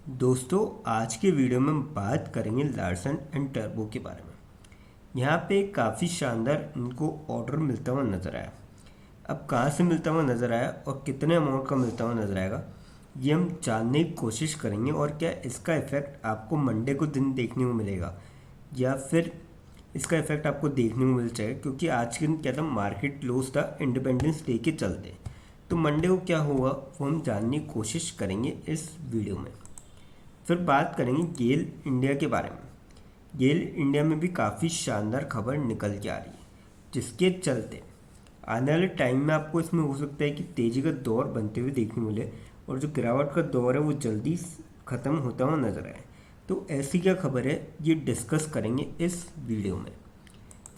दोस्तों, आज के वीडियो में हम बात करेंगे लार्सन एंड टर्बो के बारे में। यहाँ पे काफ़ी शानदार इनको ऑर्डर मिलता हुआ नज़र आया। अब कहाँ से मिलता हुआ नज़र आया और कितने अमाउंट का मिलता हुआ नज़र आएगा, ये हम जानने की कोशिश करेंगे। और क्या इसका इफ़ेक्ट आपको मंडे को दिन देखने को मिलेगा या फिर इसका इफ़ेक्ट आपको देखने को मिल जाएगा, क्योंकि आज के दिन क्या था, मार्केट क्लोज था इंडिपेंडेंस डे के चलते। तो मंडे को क्या होगा वो हम जानने की कोशिश करेंगे इस वीडियो में। फिर बात करेंगे गेल इंडिया के बारे में। गेल इंडिया में भी काफ़ी शानदार खबर निकल के आ रही है, जिसके चलते आने वाले टाइम में आपको इसमें हो सकता है कि तेज़ी का दौर बनते हुए देखने मिले और जो गिरावट का दौर है वो जल्दी ख़त्म होता हुआ नजर आए। तो ऐसी क्या खबर है, ये डिस्कस करेंगे इस वीडियो में।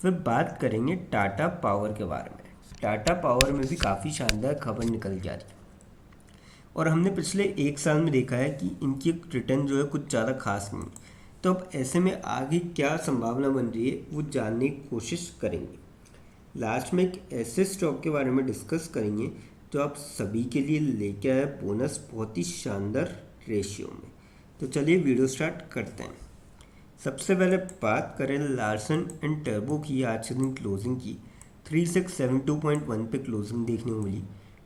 फिर बात करेंगे टाटा पावर के बारे में। टाटा पावर में भी काफ़ी शानदार खबर निकल के आ रही है और हमने पिछले एक साल में देखा है कि इनकी रिटर्न जो है कुछ ज़्यादा खास नहीं है। तो अब ऐसे में आगे क्या संभावना बन रही है वो जानने की कोशिश करेंगे। लास्ट में एक ऐसे स्टॉक के बारे में डिस्कस करेंगे जो आप सभी के लिए लेके आए बोनस बहुत ही शानदार रेशियो में। तो चलिए वीडियो स्टार्ट करते हैं। सबसे पहले बात करें लार्सन एंड टर्बो की। आज के दिन क्लोजिंग की 3672.1 पे क्लोजिंग देखने को मिली।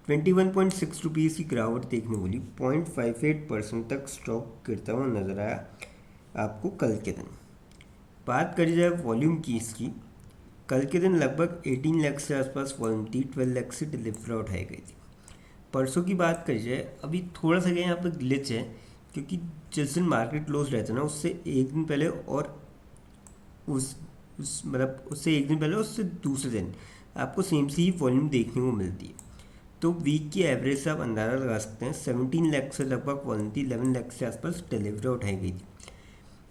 21.6 रुपीज़ की गिरावट देखने को मिली। 0.58% तक स्टॉक गिरता हुआ नजर आया आपको कल के दिन। बात करी जाए वॉल्यूम की इसकी, कल के दिन लगभग 18 लाख से आसपास वॉल्यूम थी। 12 लाख से डिलीवर उठाई गई थी। परसों की बात करी जाए, अभी थोड़ा सा यहाँ पर ग्लिच है, क्योंकि जिस दिन मार्केट क्लोज रहता है ना, उससे एक दिन पहले और उस मतलब उससे एक दिन पहले उससे दूसरे दिन आपको सेम सी ही वॉल्यूम देखने को मिलती है। तो वीक की एवरेज से आप अंदाज़ा लगा सकते हैं 17 लाख से लगभग वॉल्यूम थी। 11 लाख से आसपास डिलीवरी उठाई गई थी।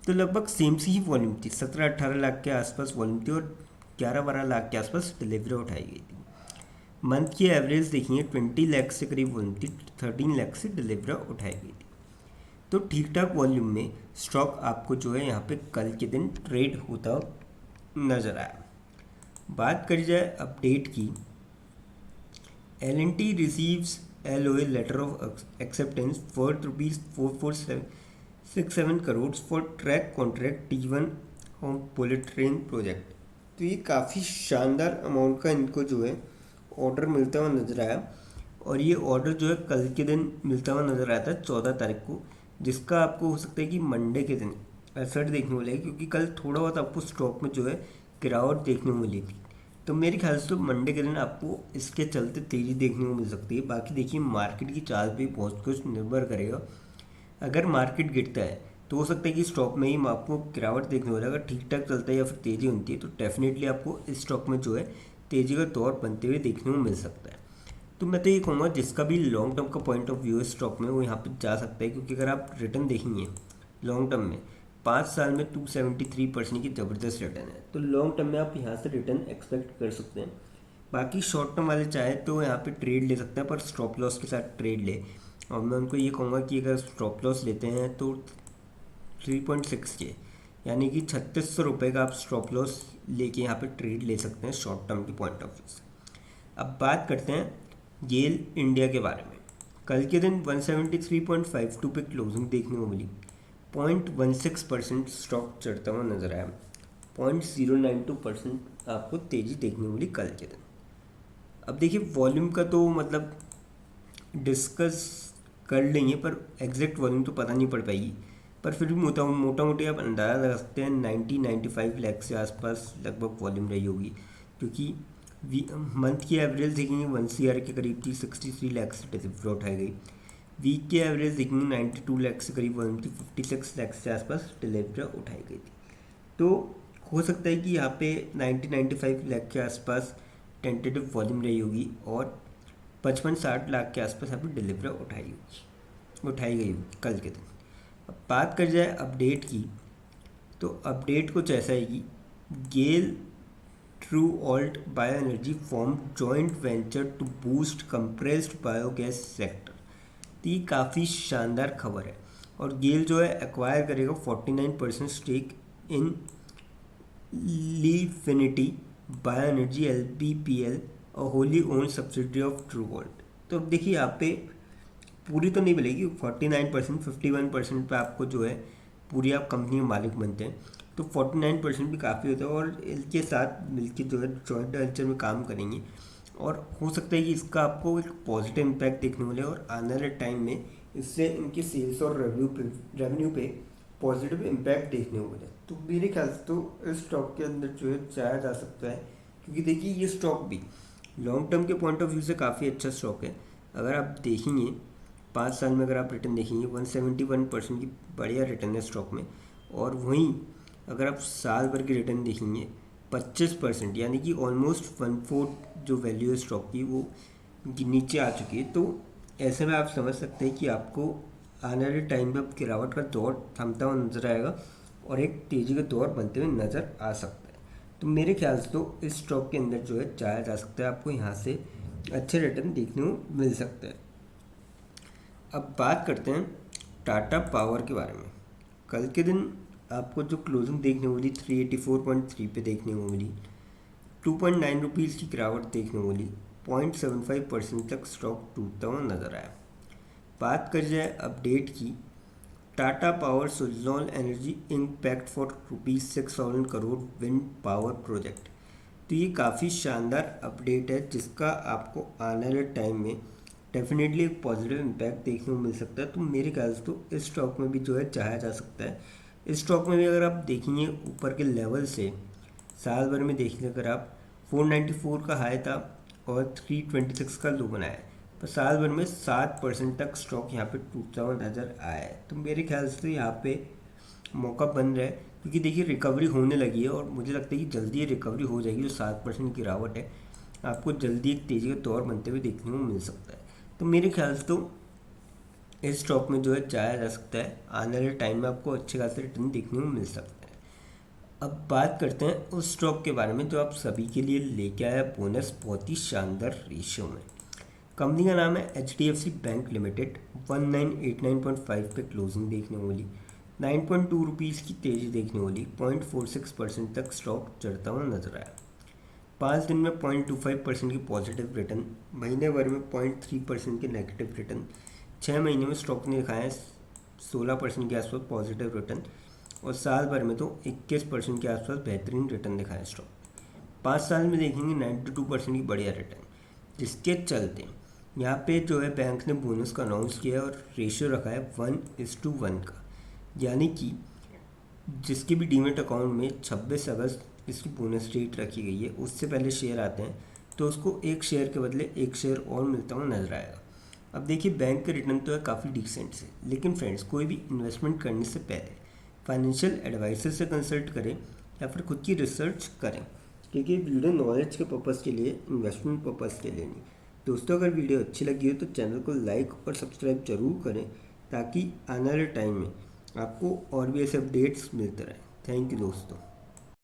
तो लगभग सेम सी ही वॉल्यूम थी। 17-18 लाख के आसपास वॉल्यूम थी और 11-12 लाख के आसपास डिलीवरी उठाई गई थी। मंथ की एवरेज देखिए 20 लाख से करीब वॉल्यूम थी। 13 लाख से डिलीवरी उठाई गई थी। तो ठीक ठाक वॉल्यूम में स्टॉक आपको जो है यहाँ पे कल के दिन ट्रेड होता नज़र आया। बात करी जाए अपडेट की, L&T receives LOA letter of acceptance worth ₹44767 crores for track contract T1 on bullet train project। तो ये काफ़ी शानदार अमाउंट का इनको जो है ऑर्डर मिलता हुआ नज़र आया। और ये ऑर्डर जो है कल के दिन मिलता हुआ नज़र आया था 14 तारीख को, जिसका आपको हो सकता है कि मंडे के दिन एफर्ट देखने को मिलेगा, क्योंकि कल थोड़ा बहुत आपको स्टॉक में जो है गिरावट देखने को मिली थी। तो मेरे ख्याल से तो मंडे के दिन आपको इसके चलते तेज़ी देखने को मिल सकती है। बाकी देखिए मार्केट की चाल पे बहुत कुछ निर्भर करेगा। अगर मार्केट गिरता है तो हो सकता है कि स्टॉक में ही आपको गिरावट देखने को मिलेगा। अगर ठीक ठाक चलता है या फिर तेज़ी होती है तो डेफिनेटली आपको इस स्टॉक में जो है तेज़ी का दौर बनते हुए देखने को मिल सकता है। तो मैं तो ये कहूँगा जिसका भी लॉन्ग टर्म का पॉइंट ऑफ व्यू है स्टॉक में, वो यहाँ पर जा सकता है, क्योंकि अगर आप रिटर्न देखेंगे लॉन्ग टर्म में 5 साल में 273% की ज़बरदस्त रिटर्न है। तो लॉन्ग टर्म में आप यहाँ से रिटर्न एक्सपेक्ट कर सकते हैं। बाकी शॉर्ट टर्म वाले चाहे तो यहाँ पे ट्रेड ले सकते हैं, पर स्टॉप लॉस के साथ ट्रेड ले। और मैं उनको ये कहूँगा कि अगर स्टॉप लॉस लेते हैं तो 3.6 के यानी कि 3600 रुपये का आप स्टॉप लॉस लेके यहाँ पे ट्रेड ले सकते हैं शॉर्ट टर्म के पॉइंट ऑफ व्यू से। अब बात करते हैं गेल इंडिया के बारे में। कल के दिन 173.52 पे क्लोजिंग देखने को मिली। 0.16% स्टॉक चढ़ता हुआ नजर आया। 0.092% आपको तेजी देखने को मिली कल के दिन। अब देखिए वॉल्यूम का तो मतलब डिस्कस कर लेंगे, पर एग्जैक्ट वॉल्यूम तो पता नहीं पड़ पाएगी। पर फिर भी मोटा मोटी आप अंदाज़ा लगा सकते हैं 90-95 लाख से आसपास लगभग वॉल्यूम रही होगी, क्योंकि मंथ की एवरेज देखेंगे 1 CR के करीब थी। 63 लाख से डिलीवरी उठाई गई। वीक की एवरेज देखेंगे 92 लाख से करीब वॉल्यूम थी। 56 लाख से आसपास डिलीवरी उठाई गई थी। तो हो सकता है कि यहाँ पे 90-95 लाख के आसपास टेंटेटिव वॉल्यूम रही होगी और 55-60 लाख के आसपास यहाँ पे डिलीवरी उठाई गई होगी कल के दिन। अब बात कर जाए अपडेट की, तो अपडेट कुछ ऐसा है कि GAIL TruAlt bio energy form joint venture to boost compressed biogas sector. तो ये काफ़ी शानदार खबर है। और गेल जो है एक्वायर करेगा 49% stake in Leafiniti bio energy LPPL और wholly owned subsidiary of TruAlt. तो अब देखिए यहाँ पे पूरी तो नहीं मिलेगी, 49%, 51% पे आपको जो है पूरी आप कंपनी में मालिक बनते हैं, तो 49% भी काफ़ी होता है। और इनके साथ मिलकर जो है जॉइंट वेंचर में काम करेंगे और हो सकता है कि इसका आपको एक पॉजिटिव इम्पैक्ट देखने को मिले और आने वाले टाइम में इससे इनकी सेल्स और रेवेन्यू पे पॉजिटिव इम्पैक्ट देखने को मिले। तो मेरे ख्याल से तो इस स्टॉक के अंदर जो है जाया जा सकता है, क्योंकि देखिए ये स्टॉक भी लॉन्ग टर्म के पॉइंट ऑफ व्यू से काफ़ी अच्छा स्टॉक है। अगर आप देखेंगे 5 साल में अगर आप रिटर्न देखेंगे 171% की बढ़िया रिटर्न है स्टॉक में। और वहीं अगर आप साल भर की रिटर्न देखेंगे 25%, यानी कि ऑलमोस्ट 1/4 जो वैल्यू है स्टॉक की वो नीचे आ चुकी है। तो ऐसे में आप समझ सकते हैं कि आपको आने वाले टाइम में अब गिरावट का दौर थमता हुआ नजर आएगा और एक तेज़ी का दौर बनते हुए नज़र आ सकता है। तो मेरे ख्याल से तो इस स्टॉक के अंदर जो है जाया जा सकता है, आपको यहाँ से अच्छे रिटर्न देखने को मिल सकता है। अब बात करते हैं टाटा पावर के बारे में। कल के दिन आपको जो क्लोजिंग देखने को मिली 384.3 पे देखने को मिली, 2.9 रुपीज़ की गिरावट देखने को मिली, 0.75% तक स्टॉक टूटता हुआ नजर आया। बात कर जाए अपडेट की, Tata power Suzlon energy impact for ₹6,000 crore wind power project. तो ये काफ़ी शानदार अपडेट है जिसका आपको आने वाले टाइम में डेफिनेटली एक पॉजिटिव इम्पैक्ट देखने को मिल सकता है। तो मेरे ख्याल से तो इस स्टॉक में भी जो है जाया जा सकता है। इस स्टॉक में भी अगर आप देखेंगे ऊपर के लेवल से साल भर में देखेंगे, अगर आप 494 का हाई था और 326 का लो बनाया है, तो साल भर में 7% तक स्टॉक यहाँ पे टूटता हुआ नज़र आया है। तो मेरे ख्याल से तो यहाँ पे मौका बन रहा है, क्योंकि देखिए रिकवरी होने लगी है और मुझे लगता है कि जल्दी ये रिकवरी हो जाएगी। जो 7% की गिरावट है आपको जल्दी एक तेज़ी का दौर बनते हुए देखने को मिल सकता है। तो मेरे ख्याल से तो इस स्टॉक में जो है जाया जा सकता है, आने वाले टाइम में आपको अच्छे खासे रिटर्न देखने को मिल सकता है। अब बात करते हैं उस स्टॉक के बारे में जो आप सभी के लिए लेके आया बोनस बहुत ही शानदार रेशियो में। कंपनी का नाम है HDFC बैंक लिमिटेड। 1989.5 पे क्लोजिंग देखने को मिली, 9.2 रुपीज़ की तेज़ी देखने को मिली, 0.46% तक स्टॉक चढ़ता हुआ नजर आया। 5 दिन में 0.25% की पॉजिटिव रिटर्न, महीने भर में 0.3% के नेगेटिव रिटर्न, 6 महीने में स्टॉक ने दिखाया 16% के आसपास पॉजिटिव रिटर्न और साल भर में तो 21% के आसपास बेहतरीन रिटर्न दिखाया स्टॉक। 5 साल में देखेंगे 92% की बढ़िया रिटर्न, जिसके चलते यहाँ पे जो है बैंक ने बोनस का अनाउंस किया है और रेशियो रखा है 1:1 का, यानी कि जिसके भी डीमेट अकाउंट में 26 अगस्त इसकी बोनस डेट रखी गई है उससे पहले शेयर आते हैं तो उसको एक शेयर के बदले एक शेयर और मिलता हुआ नजर आएगा। अब देखिए बैंक के रिटर्न तो है काफ़ी डिसेंट से, लेकिन फ्रेंड्स कोई भी इन्वेस्टमेंट करने से पहले फाइनेंशियल एडवाइजर से कंसल्ट करें या फिर खुद की रिसर्च करें, क्योंकि वीडियो नॉलेज के पर्पज़ के लिए, इन्वेस्टमेंट पर्पज़ के लिए नहीं। दोस्तों अगर वीडियो अच्छी लगी हो तो चैनल को लाइक और सब्सक्राइब जरूर करें, ताकि आने वाले टाइम में आपको और भी ऐसे अपडेट्स मिलते रहें। थैंक यू दोस्तों।